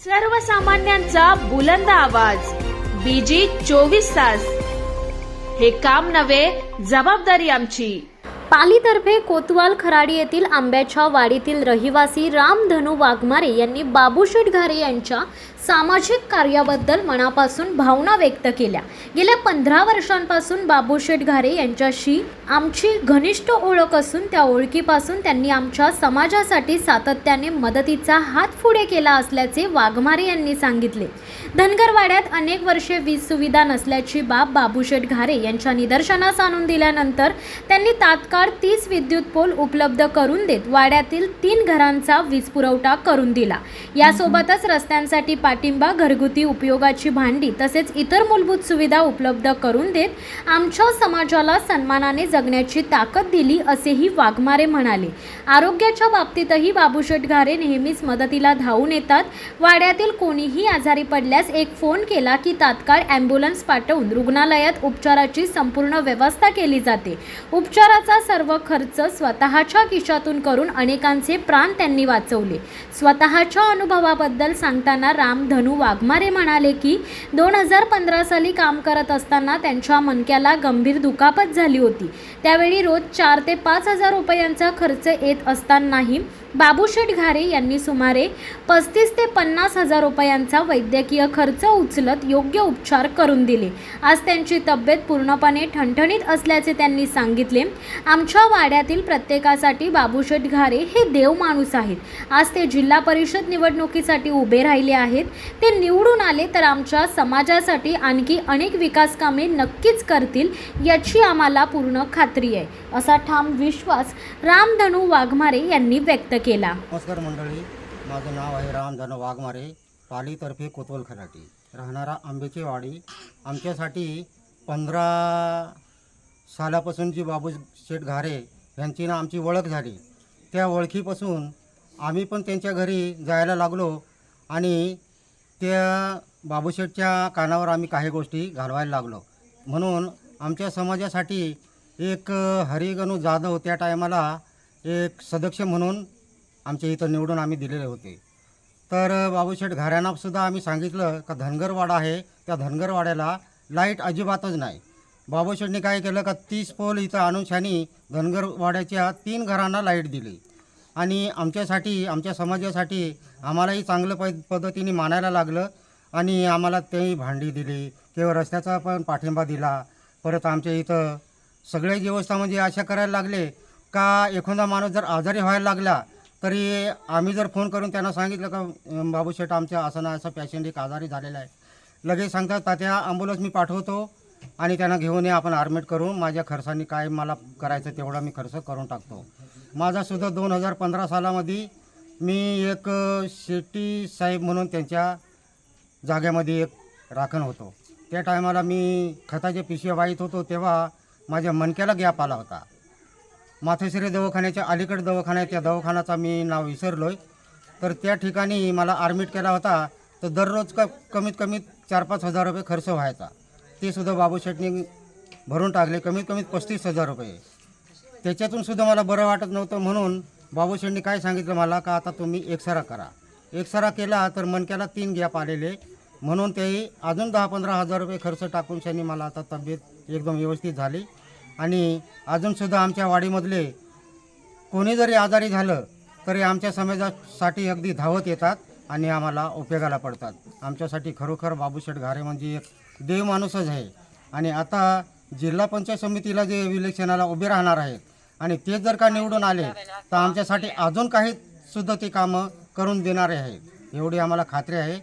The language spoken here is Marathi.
सर्वसामान्यांचा बुलंद आवाज बीजी 24 तास। हे काम नव्हे, जबाबदारी आमची। पालीतर्फे कोतवाल खराडी येथील आंब्याच्या वाडीतील रहिवासी रामधनु वाघमारे यांनी बाबूशेठ घारे यांच्या सामाजिक कार्याबद्दल मनापासून भावना व्यक्त केल्या। गेल्या 15 वर्षांपासून बाबूशेठ घारे यांच्याशी आमची घनिष्ठ ओळख असून त्या ओळखीपासून त्यांनी आमच्या समाजासाठी सातत्याने मदतीचा हात पुढे केला असल्याचे वाघमारे यांनी सांगितले। धनगरवाड्यात अनेक वर्षे वीज सुविधा नसल्याची बाब बाबूशेठ घारे यांच्या निदर्शनास आणून दिल्यानंतर त्यांनी तात्काळ 30 विद्युत पोल उपलब्ध करून देत वाड्यातील 3 घरांचा वीज पुरवठा करून दिला। यासोबतच रस्त्यांसाठी पाठिंबा, घरगुती उपयोगाची भांडी तसेच इतर मूलभूत सुविधा उपलब्ध करून देत आमच्या समाजाला सन्मानाने जगण्याची ताकद दिली असेही वाघमारे म्हणाले। आरोग्याच्या बाबतीतही बाबूशेठ घारे नेहमीच मदतीला धावून येतात। वाड्यातील कोणीही आजारी पडल्यास एक फोन केला की तात्काळ ॲम्ब्युलन्स पाठवून रुग्णालयात उपचाराची संपूर्ण व्यवस्था केली जाते। उपचाराचा सर्व खर्च स्वतःच्या खिशातून करून अनेकांचे प्राण त्यांनी वाचवले। स्वतःच्या अनुभवाबद्दल सांगताना रामधनु वाघमारे म्हणाले की 2015 साली काम करत असताना त्यांच्या मणक्याला गंभीर दुखापत झाली होती। त्यावेळी रोज 4 ते 5 हजार रुपयांचा खर्च येत असतानाही बाबूशेठ घारे यांनी सुमारे 35 ते 50 हजार रुपयांचा वैद्यकीय खर्च उचलत योग्य उपचार करून दिले। आज त्यांची तब्येत पूर्णपणे ठणठणीत असल्याचे त्यांनी सांगितले। आमच्या वाड्यातील प्रत्येकासाठी बाबूशेठ घारे हे देव माणूस आहेत। आज ते जिल्हा परिषद निवडणुकीसाठी उभे राहिले आहेत। ते निवडून आले तर आमच्या समाजासाठी आणखी अनेक विकास कामे नक्कीच करतील याची आम्हाला पूर्ण खात्री आहे, असा ठाम विश्वास रामधनु वाघमारे यांनी व्यक्त केला। नमस्कार मंडळी, माझं नाव आहे रामधनु वाघमारे, पालीतर्फे कोतवाल खराडी, राहणारा आंब्याची वाडी। आमच्यासाठी 15 सालापासून जी बाबूशेठ घारे यांची ना आमची ओळख झाली, त्या ओळखीपासून आम्ही पण त्यांच्या घरी जायला लागलो आणि त्या बाबूशेठच्या कानावर आम्ही काही गोष्टी घालवायला लागलो। म्हणून आमच्या समाजासाठी एक हरिगणू जाधव त्या टायमाला एक सदस्य म्हणून आमच्या इथं निवडून आम्ही दिलेले होते। तर बाबूशेठ घाऱ्यांनासुद्धा आम्ही सांगितलं का धनगरवाडा आहे, त्या धनगरवाड्याला लाईट अजिबातच नाही। बाबूशेठने काय केलं का 30 पोल इथं आणूनशानी धनगरवाड्याच्या 3 घरांना लाईट दिली आणि आमच्यासाठी, आमच्या समाजासाठी आम्हालाही चांगलं पद्धतीने मानायला लागलं आणि आम्हाला तेही भांडी दिली किंवा रस्त्याचा पण पाठिंबा दिला। परत आमच्या इथं सगळ्या व्यवस्था म्हणजे अशा करायला लागले का एखादा माणूस जर आजारी व्हायला लागला तरी आम्ही जर फोन करून त्यांना सांगितलं का बाबूशेठ आमच्या असं ना असं पेशंट एक आजारी झालेला आहे, लगेच सांगतात तात्या ॲम्ब्युलन्स मी पाठवतो आणि त्यांना घेऊन या, आपण ॲडमिट करून माझ्या खर्चाने काय मला करायचं तेवढा मी खर्च करून टाकतो। माझासुद्धा 2015 सालामध्ये मी एक शेट्टी साहेब म्हणून त्यांच्या जागेमध्ये एक राखण होतो। त्या टायमाला मी खताचे पिशव्या वाहीत होतो, तेव्हा माझ्या मणक्याला गॅप आला होता। माथेश्री दवाखान्याच्या अलीकडे दवाखाना आहे, त्या दवाखान्याचा मी नाव विसरलो आहे। तर त्या ठिकाणी मला ॲडमिट केला होता, तर दररोज कमीत कमी 4-5 हजार रुपये खर्च व्हायचा। ते सुद्धा बाबूशेठने भरून टाकले, कमीत कमी 35 हजार रुपये। त्याच्यातून सुद्धा मला बरं वाटत नव्हतं, म्हणून बाबूशेठने काय सांगितलं मला का आता तुम्ही एक्सरा करा। एक्सरा केला तर मणक्याला 3 गॅप आलेले, म्हणून तेही अजून 10-15 हजार रुपये खर्च टाकून शानी मला आता तब्येत एकदम व्यवस्थित झाली। आणि अजूनसुद्धा आमच्या वाडीमधले कोणी जरी आजारी झालं तरी आमच्या समाजासाठी अगदी धावत येतात आणि आम्हाला उपयोगाला पडतात। आमच्यासाठी खरोखर बाबूशेठ घारे म्हणजे एक देव माणूसच आहे। आणि आता जिल्हा पंचायत समितीला जे इलेक्शनाला उभे राहणार आहेत आणि ते जर का निवडून आले तर आमच्यासाठी अजून काही सुद्धा ते कामं करून देणारे आहेत, एवढी आम्हाला खात्री आहे।